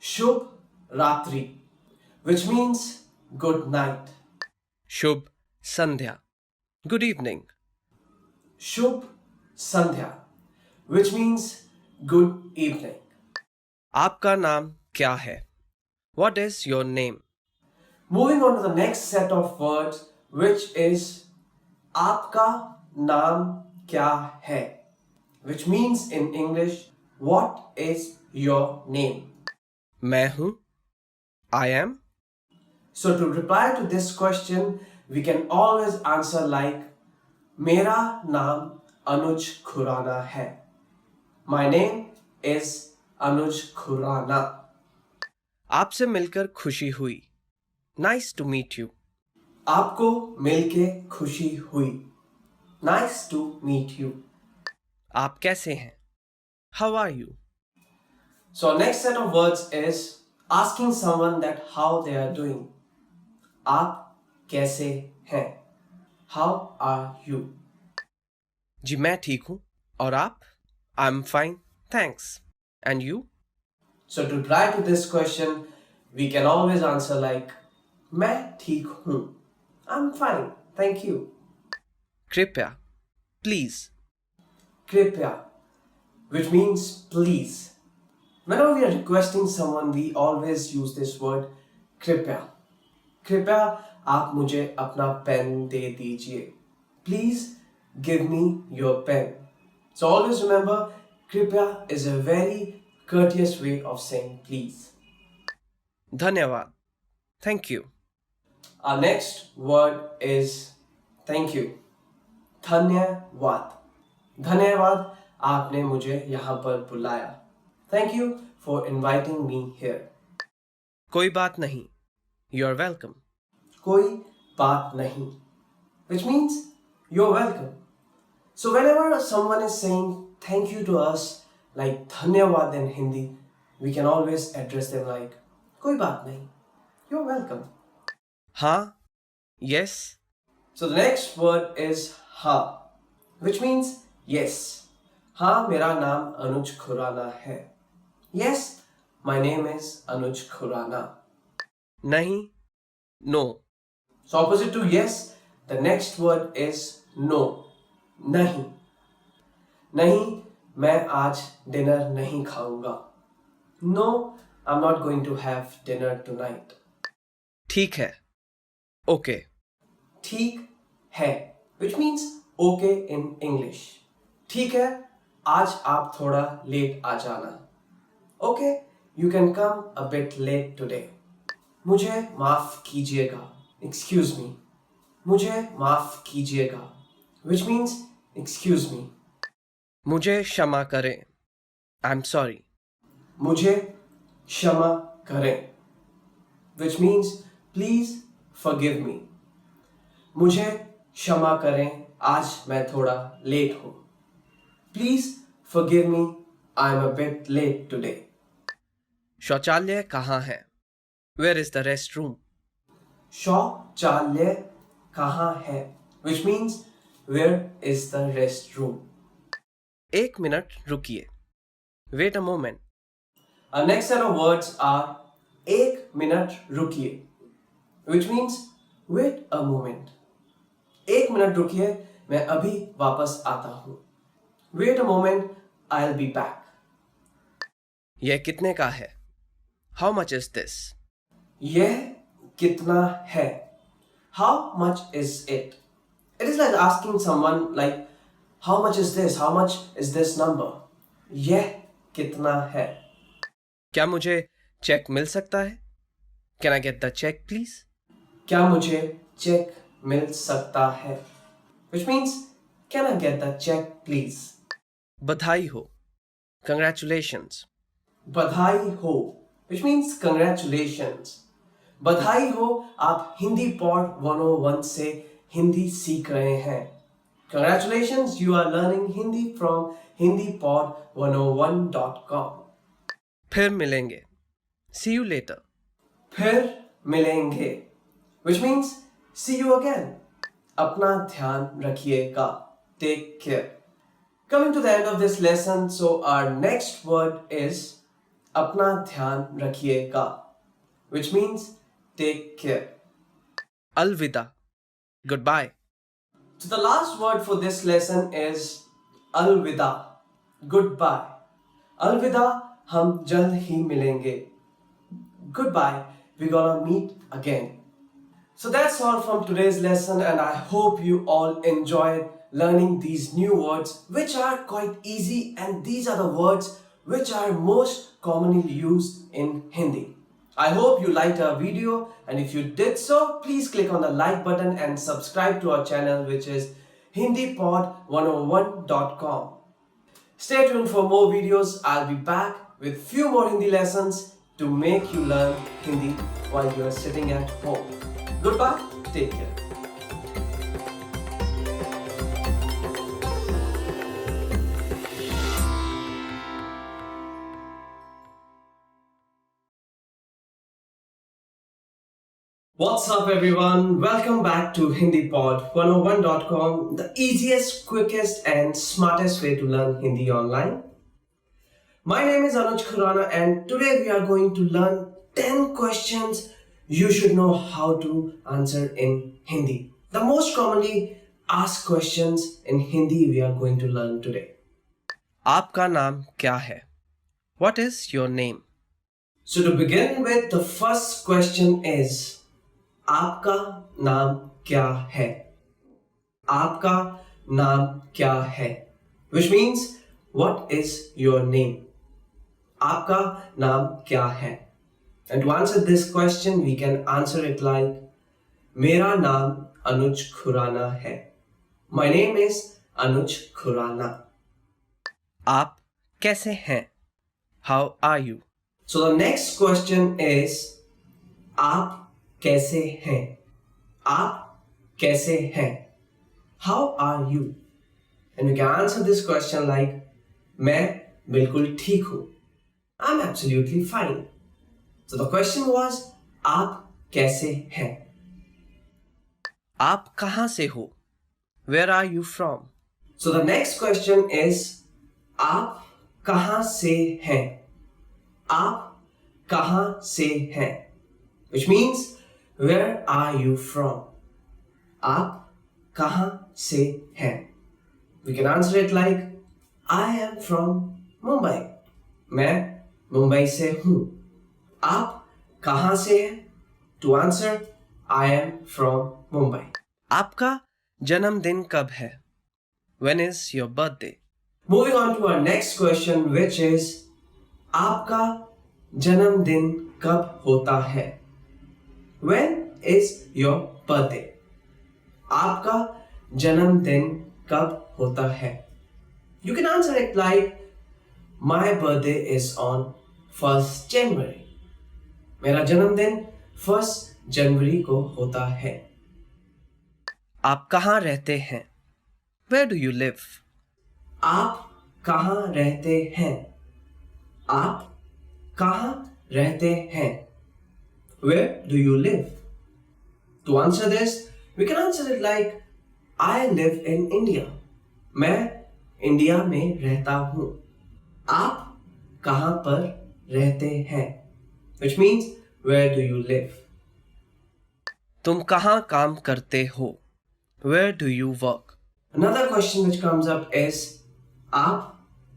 शुभ रात्रि, which means good night. Shubh Sandhya, good evening. Shubh Sandhya, which means good evening. आपका नाम क्या है? What is your name? Moving on to the next set of words, which is आपका नाम क्या है, which means in English, what is your name? मैं हूँ, I am. So to reply to this question, we can always answer like मेरा नाम अनुज खुराना है. My name is अनुज खुराना. आपसे मिलकर खुशी हुई. Nice to meet you. आपको मिलके खुशी हुई. Nice to meet you. आप कैसे हैं? How are you? So next set of words is asking someone that how they are doing. आप कैसे हैं? How are you? जी मैं ठीक हूँ. और आप? I'm fine, thanks. And you? So to reply to this question, we can always answer like मैं ठीक हूँ. I'm fine, thank you. कृपया, please. कृपया, which means please. Whenever we are requesting someone, we always use this word कृपया. कृपया आप मुझे अपना पेन दे दीजिए. Please give me your pen. So always remember, कृपया is a very courteous way of saying please. धन्यवाद. Thank you. Our next word is thank you. धन्यवाद. धन्यवाद आपने मुझे यहाँ पर बुलाया. Thank you for inviting me here. कोई बात नहीं. You're welcome. कोई बात नहीं, which means you're welcome. So whenever someone is saying thank you to us, like धन्यवाद in Hindi, we can always address them like कोई बात नहीं. You're welcome. हाँ. Yes. So the next word is हाँ, which means yes. हाँ, मेरा नाम अनुज खुराना है. Yes, my name is Anuj Khurana. नहीं. No. So opposite to yes, the next word is no. नहीं. नहीं, मैं आज dinner नहीं खाऊंगा. No, I'm not going to have dinner tonight. ठीक है. Okay. ठीक है, which means okay in English. ठीक है, आज आप थोड़ा लेट आ जाना. Okay, you can come a bit late today. मुझे माफ कीजिएगा. Excuse me. मुझे माफ कीजिएगा, which means excuse me. मुझे क्षमा करें. I'm sorry. मुझे क्षमा करें, which means please forgive me. मुझे क्षमा करें, आज मैं थोड़ा लेट हूँ. Please forgive me, I'm a bit late today. शौचालय कहाँ है? Where is the restroom? शौचालय कहाँ है, which means where is the restroom. एक मिनट रुकिए. Wait a moment. Our next set of words are एक मिनट रुकिए, which means wait a moment. एक मिनट रुकिए, मैं अभी वापस आता हूँ. Wait a moment, I'll be back. यह कितने का है? How much is this? यह कितना है? How much is it? It is like asking someone like, how much is this? How much is this number? यह कितना है? क्या मुझे चेक मिल सकता है? Can I get the check, please? क्या मुझे चेक मिल सकता है? Which means, can I get the check, please? बधाई हो. Congratulations. बधाई हो, which means congratulations. बधाई हो, आप हिंदी पॉड 101 से हिंदी सीख रहे हैं. Congratulations, you are learning Hindi from hindipod101.com. फिर मिलेंगे. See you later. फिर मिलेंगे, which means see you again. अपना ध्यान रखिएगा. Take care. Coming to the end of this lesson, so our next word is अपना ध्यान रखिएगा, which means take care. Alvida. Goodbye. So the last word for this lesson is alvida, goodbye. Alvida, हम जल्द ही मिलेंगे. Goodbye, we're gonna meet again. So that's all from today's lesson, and I hope you all enjoyed learning these new words which are quite easy, and these are the words which are most commonly used in Hindi. I hope you liked our video, and if you did so, please click on the like button and subscribe to our channel, which is hindipod101.com. Stay tuned for more videos. I'll be back with few more Hindi lessons to make you learn Hindi while you are sitting at home. Goodbye, take care. What's up everyone? Welcome back to HindiPod101.com, the easiest, quickest and smartest way to learn Hindi online. My name is Anuj Khurana, and today we are going to learn 10 questions you should know how to answer in Hindi. The most commonly asked questions in Hindi we are going to learn today. आपका नाम क्या है? What is your name? So to begin with, the first question is, आपका नाम क्या है? आपका नाम क्या है? Which means, what is your name? आपका नाम क्या है? And to answer this question, we can answer it like, मेरा नाम अनुज खुराना है. My name is Anuj Khurana. आप कैसे हैं? How are you? So the next question is, आप कैसे हैं? आप कैसे हैं? How are you? And we can answer this question like, मैं बिल्कुल ठीक हूँ. I'm absolutely fine. So the question was, आप कैसे हैं? आप कहाँ से हो? Where are you from? So the next question is, आप कहाँ से हैं? आप कहाँ से हैं? Which means, where are you from? आप कहाँ से हैं? We can answer it like, I am from Mumbai. मैं मुंबई से हूँ. आप कहाँ से हैं? To answer, I am from Mumbai. आपका जन्मदिन कब है? When is your birthday? Moving on to our next question, which is, आपका जन्मदिन कब होता है? When is your birthday? आपका जन्मदिन कब होता है? You can answer it like, my birthday is on 1st January. मेरा जन्मदिन 1st जनवरी को होता है. आप कहाँ रहते हैं? Where do you live? आप कहाँ रहते हैं? आप कहाँ रहते हैं? Where do you live? To answer this, we can answer it like, I live in India. मैं इंडिया में रहता हूँ. आप कहाँ पर रहते हैं? Which means, where do you live? तुम कहाँ काम करते हो? Where do you work? Another question which comes up is, आप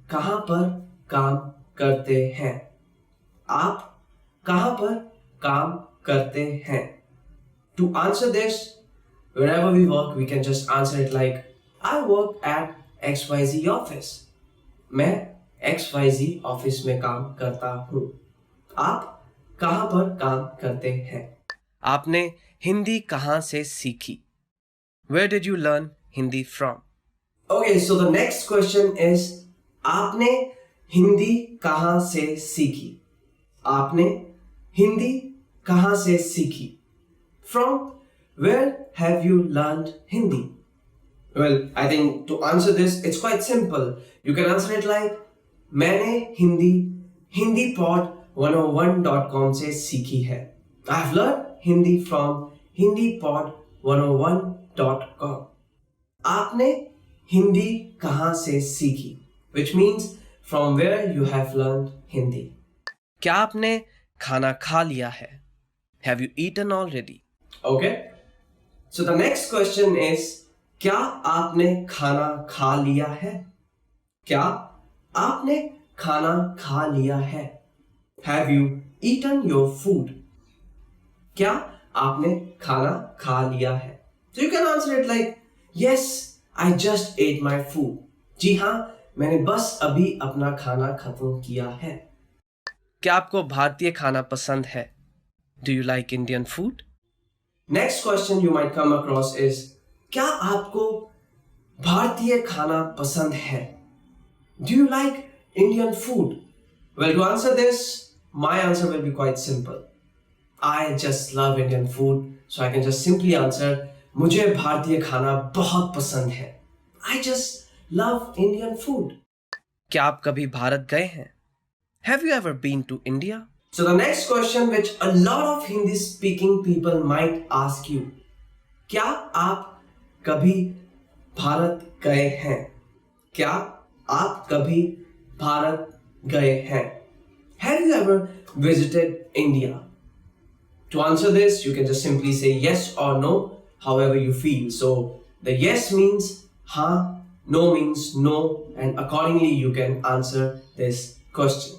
कहाँ पर काम करते हैं? आप कहाँ पर काम करते हैं? To answer this, wherever we work, we can just answer it like, I work at XYZ office. मैं XYZ ऑफिस में काम करता हूँ. आप कहाँ पर काम करते हैं? आपने हिंदी कहाँ से सीखी? Where did you learn Hindi from? Okay, so the next question is, आपने हिंदी कहाँ से सीखी? आपने हिंदी कहाँ से सीखी? From where have you learned Hindi? Well, I think to answer this, it's quite simple. You can answer it like, मैंने Hindi hindipod101.com से सीखी है. I've learned Hindi from hindipod101.com. आपने हिंदी कहाँ से सीखी? Which means from where you have learned Hindi. क्या आपने खाना खा लिया है? Have you eaten already? Okay. So the next question is, क्या आपने खाना खा लिया है? क्या आपने खाना खा लिया है? Have you eaten your food? क्या आपने खाना खा लिया है? So you can answer it like, yes, I just ate my food. जी हाँ, मैंने बस अभी अपना खाना खत्म किया है. क्या आपको भारतीय खाना पसंद है? Do you like Indian food? Next question you might come across is, क्या आपको भारतीय खाना पसंद है? Do you like Indian food? Well, to answer this, my answer will be quite simple. I just love Indian food, so I can just simply answer, मुझे भारतीय खाना बहुत पसंद है. I just love Indian food. क्या आप कभी भारत गए हैं? Have you ever been to India? So the next question which a lot of Hindi speaking people might ask you, क्या आप कभी भारत गए हैं? क्या आप कभी भारत गए हैं? Have you ever visited India? To answer this, you can just simply say yes or no, however you feel. So the yes means हाँ, no means no, and accordingly you can answer this question.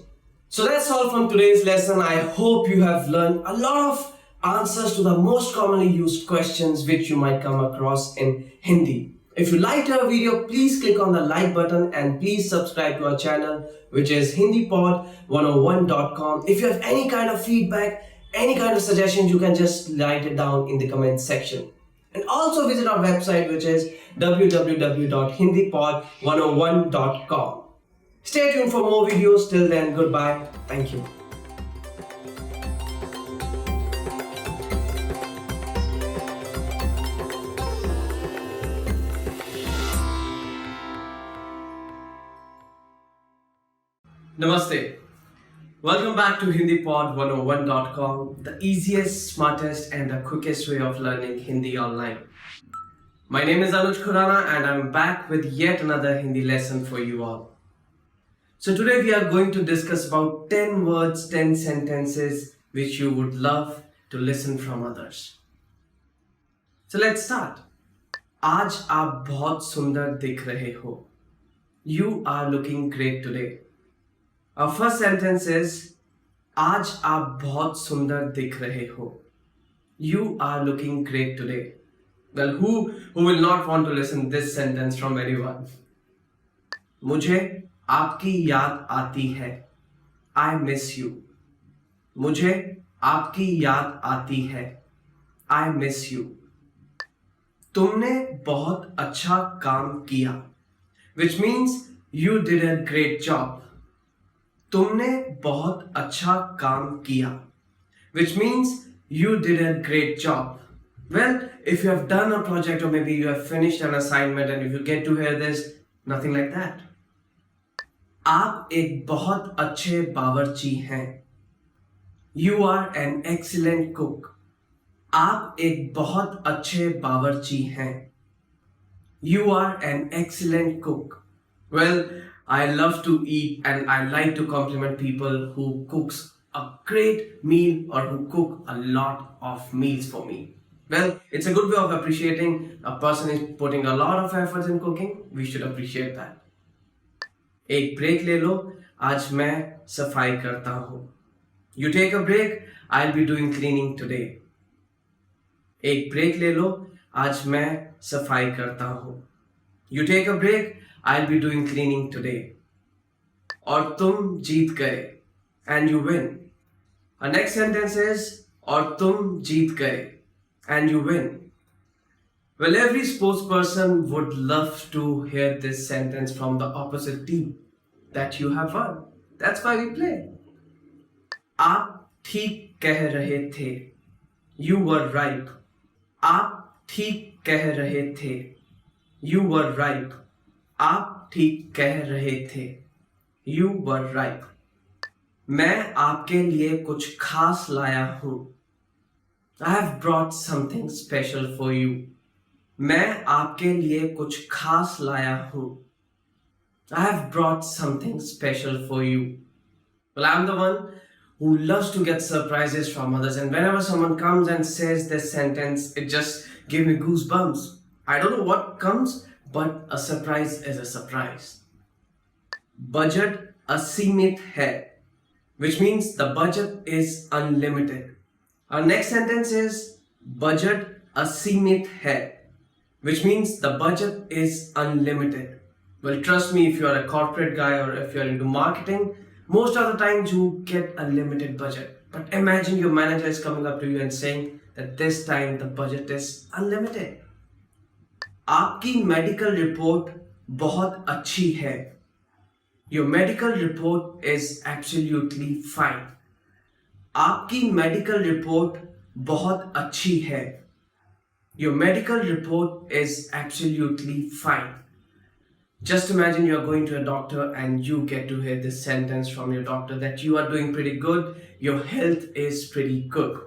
So that's all from today's lesson. I hope you have learned a lot of answers to the most commonly used questions which you might come across in Hindi. If you liked our video, please click on the like button and please subscribe to our channel, which is hindipod101.com. If you have any kind of feedback, any kind of suggestions, you can just write it down in the comment section. And also visit our website, which is www.hindipod101.com. Stay tuned for more videos. Till then, goodbye. Thank you. Namaste. Welcome back to HindiPod101.com, the easiest, smartest and the quickest way of learning Hindi online. My name is Anuj Khurana and I'm back with yet another Hindi lesson for you all. So today we are going to discuss about 10 words, 10 sentences which you would love to listen from others. So let's start. आज आप बहुत सुंदर दिख रहे हो. You are looking great today. Our first sentence is, आज आप बहुत सुंदर दिख रहे हो. You are looking great today. Well, who will not want to listen this sentence from anyone? मुझे आपकी याद आती है. I miss you. मुझे आपकी याद आती है. I miss you. तुमने बहुत अच्छा काम किया. Which means you did a great job. तुमने बहुत अच्छा काम किया. Which means you did a great job. Well, if you have done a project or maybe you have finished an assignment and if you get to hear this, nothing like that. आप एक बहुत अच्छे बावर्ची हैं. You are an excellent cook. आप एक बहुत अच्छे बावर्ची हैं. You are an excellent cook. Well, I love to eat and I like to compliment people who cooks a great meal or who cook a lot of meals for me. Well, it's a good way of appreciating a person is putting a lot of efforts in cooking. We should appreciate that. एक break ले लो, आज मैं सफाई करता हूँ. You take a break, I'll be doing cleaning today. एक break ले लो, आज मैं सफाई करता हूँ. You take a break, I'll be doing cleaning today. और तुम जीत गए. And you win. Our next sentence is, और तुम जीत गए. And you win. Well, every sports person would love to hear this sentence from the opposite team, that you have won. That's why we play. आप ठीक कह रहे थे. You were right. आप ठीक कह रहे थे. You were right. आप ठीक कह रहे थे. You were right. मैं आपके लिए कुछ खास लाया हूँ. I have brought something special for you. मैं आपके लिए कुछ खास लाया हूँ. I have brought something special for you. Well, I'm the one who loves to get surprises from others, and whenever someone comes and says this sentence, it just gives me goosebumps. I don't know what comes, but a surprise is a surprise. Budget aseemit hai, which means the budget is unlimited. Our next sentence is budget aseemit hai, which means the budget is unlimited. Well, trust me, if you're a corporate guy or if you're into marketing, most of the times you get a limited budget. But imagine your manager is coming up to you and saying that this time the budget is unlimited. आपकी medical report बहुत अच्छी है. Your medical report is absolutely fine. आपकी medical report बहुत अच्छी है. Your medical report is absolutely fine. Just imagine you're going to a doctor and you get to hear this sentence from your doctor that you are doing pretty good, your health is pretty good.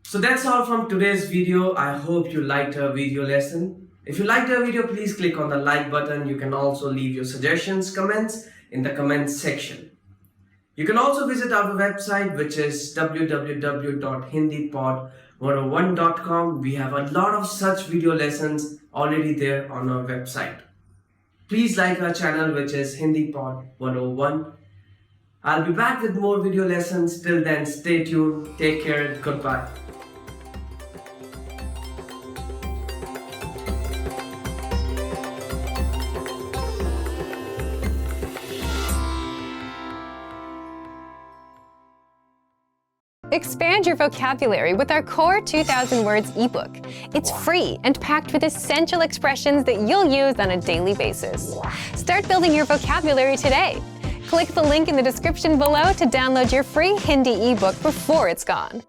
So that's all from today's video. I hope you liked our video lesson. If you liked our video, please click on the like button. You can also leave your suggestions, comments in the comments section. You can also visit our website, which is www.hindipod101.com. We have a lot of such video lessons already there on our website. Please like our channel, which is HindiPod 101. I'll be back with more video lessons. Till then, stay tuned. Take care. Goodbye. Expand your vocabulary with our Core 2000 Words ebook. It's free and packed with essential expressions that you'll use on a daily basis. Start building your vocabulary today. Click the link in the description below to download your free Hindi ebook before it's gone.